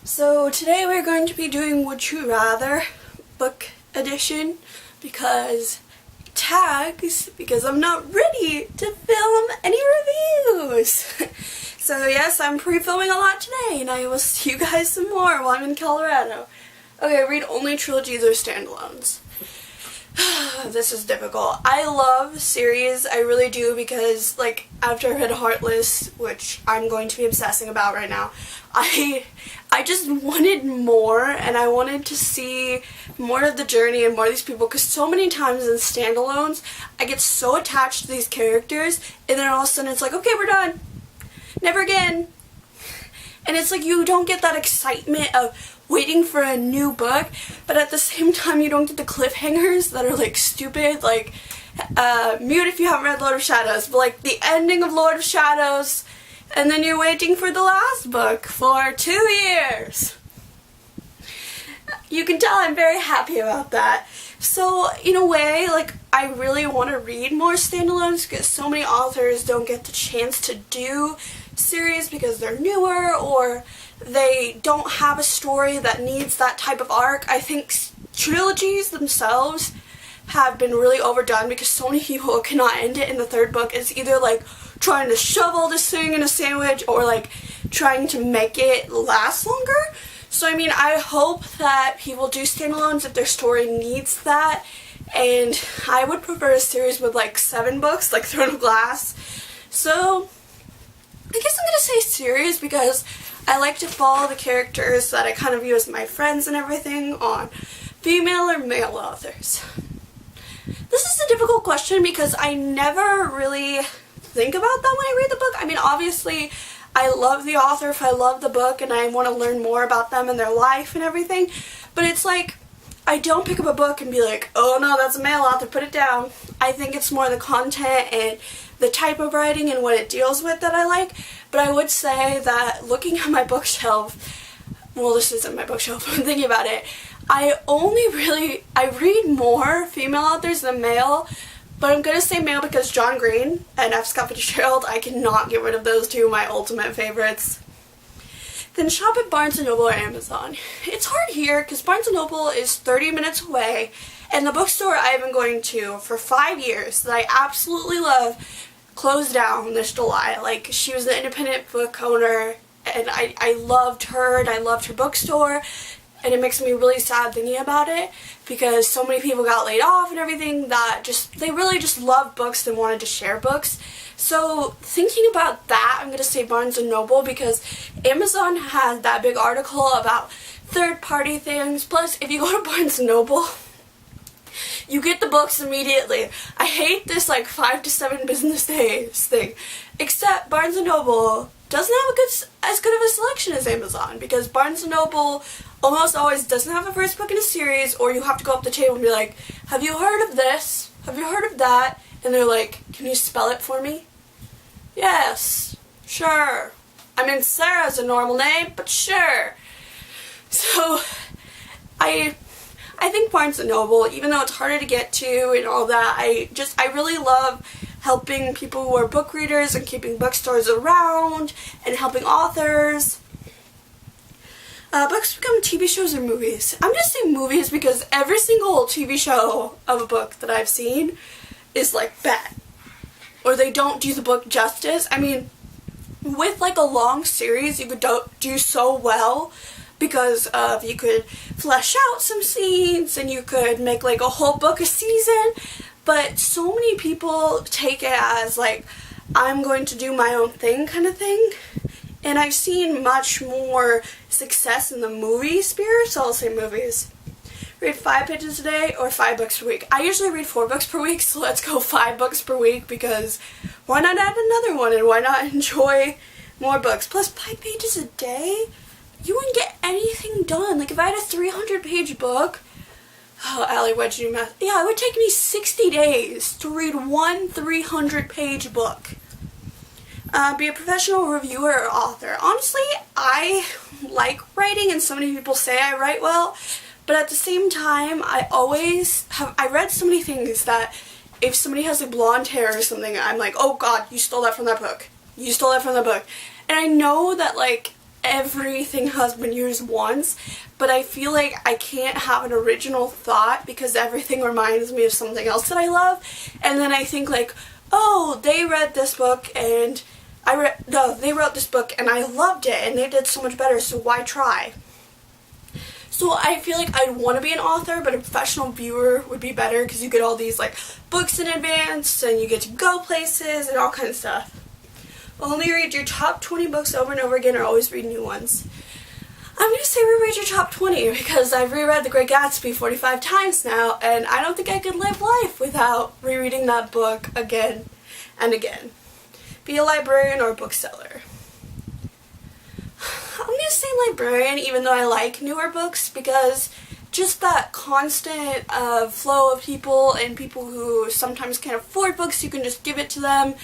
So today we're going to be doing Would You Rather book edition because I'm not ready to film any reviews. So yes, I'm pre-filming a lot today and I will see you guys some more while I'm in Colorado. Okay, read only trilogies or standalones. This is difficult. I love series, I really do, because like after I read Heartless, which I'm going to be obsessing about right now, I just wanted more, and I wanted to see more of the journey and more of these people, because so many times in standalones I get so attached to these characters and then all of a sudden it's like, okay, we're done, never again. And it's like you don't get that excitement of waiting for a new book, but at the same time you don't get the cliffhangers that are like stupid, like mute if you haven't read Lord of Shadows, but like the ending of Lord of Shadows and then you're waiting for the last book for 2 years. You can tell I'm very happy about that. So in a way, like, I really want to read more standalones because so many authors don't get the chance to do series because they're newer or they don't have a story that needs that type of arc. I think trilogies themselves have been really overdone because so many people cannot end it in the third book. It's either like trying to shovel this thing in a sandwich or like trying to make it last longer. So I mean, I hope that people do standalones if their story needs that, and I would prefer a series with like 7 books, like Throne of Glass. So I guess I'm gonna say series because I like to follow the characters that I kind of view as my friends and everything on female or male authors. This is a difficult question because I never really think about that when I read the book. I mean, obviously I love the author if I love the book and I want to learn more about them and their life and everything, but it's like I don't pick up a book and be like, oh no, that's a male author, put it down. I think it's more the content and the type of writing and what it deals with that I like. But I would say that looking at my bookshelf, well, this isn't my bookshelf, I'm thinking about it, I read more female authors than male, but I'm going to say male because John Green and F. Scott Fitzgerald, I cannot get rid of those two, my ultimate favorites. Then shop at Barnes & Noble or Amazon. It's hard here because Barnes & Noble is 30 minutes away, and the bookstore I've been going to for 5 years that I absolutely love closed down this July. Like, she was an independent book owner, and I loved her, and I loved her bookstore. And it makes me really sad thinking about it because so many people got laid off and everything that they really just loved books and wanted to share books. So thinking about that, I'm going to say Barnes & Noble because Amazon had that big article about third-party things. Plus, if you go to Barnes & Noble, you get the books immediately. I hate this like 5 to 7 business days thing. Except Barnes & Noble doesn't have as good of a selection as Amazon because Barnes & Noble almost always doesn't have a first book in a series, or you have to go up the table and be like, have you heard of this? Have you heard of that? And they're like, can you spell it for me? Yes, sure. I mean, Sarah's a normal name, but sure. So I think Barnes & Noble, even though it's harder to get to and all that, I really love helping people who are book readers and keeping bookstores around and helping authors. Books become TV shows or movies. I'm just saying movies because every single TV show of a book that I've seen is like bad. Or they don't do the book justice. I mean, with like a long series you could do so well because you could flesh out some scenes and you could make like a whole book a season. But so many people take it as like, I'm going to do my own thing kind of thing. And I've seen much more success in the movie sphere, so I'll say movies. Read 5 pages a day or 5 books per week. I usually read 4 books per week, so let's go 5 books per week because why not add another one and why not enjoy more books? Plus 5 pages a day, you wouldn't get anything done. Like if I had a 300-page book, oh, Allie, what'd you do math? Yeah, it would take me 60 days to read one 300-page book. Be a professional reviewer or author. Honestly, I like writing and so many people say I write well, but at the same time, I read so many things that if somebody has like blonde hair or something, I'm like, oh god, you stole that from that book. You stole that from that book. And I know that like everything has been used once, but I feel like I can't have an original thought because everything reminds me of something else that I love, and then I think like, oh, they read this book and they wrote this book and I loved it and they did so much better, so why try? So I feel like I'd want to be an author, but a professional viewer would be better because you get all these like books in advance and you get to go places and all kinds of stuff. Only read your top 20 books over and over again, or always read new ones. I'm going to say reread your top 20 because I've reread The Great Gatsby 45 times now, and I don't think I could live life without rereading that book again and again. Be a librarian or a bookseller. I'm going to say librarian even though I like newer books, because just that constant flow of people and people who sometimes can't afford books, you can just give it to them.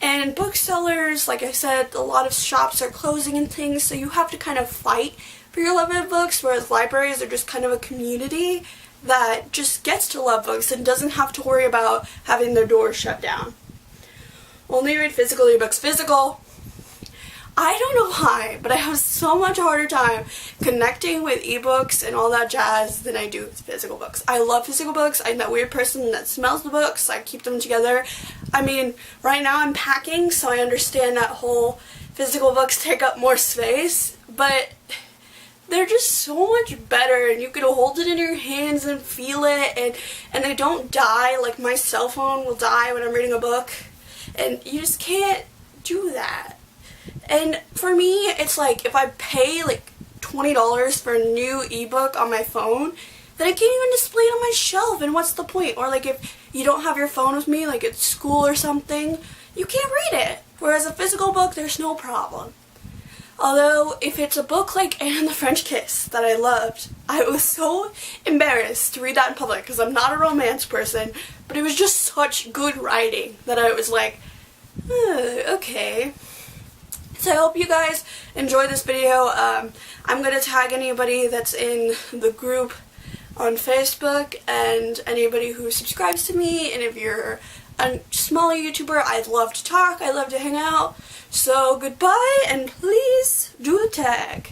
And booksellers, like I said, a lot of shops are closing and things, so you have to kind of fight for your love of books, whereas libraries are just kind of a community that just gets to love books and doesn't have to worry about having their doors shut down. Only read physical ebooks. Physical. I don't know why, but I have so much harder time connecting with ebooks and all that jazz than I do with physical books. I love physical books. I'm that weird person that smells the books. I keep them together. I mean, right now I'm packing, so I understand that whole physical books take up more space, but they're just so much better, and you can hold it in your hands and feel it, and they don't die. Like my cell phone will die when I'm reading a book, and you just can't do that. And for me, it's like if I pay like $20 for a new ebook on my phone, then I can't even display it on my shelf, and what's the point? Or like if you don't have your phone with me, like at school or something, you can't read it. Whereas a physical book, there's no problem. Although, if it's a book like Anne and the French Kiss that I loved, I was so embarrassed to read that in public because I'm not a romance person, but it was just such good writing that I was like, okay. So I hope you guys enjoyed this video. I'm going to tag anybody that's in the group on Facebook and anybody who subscribes to me, and if you're a smaller YouTuber, I'd love to talk, I'd love to hang out. So goodbye, and please do the tag.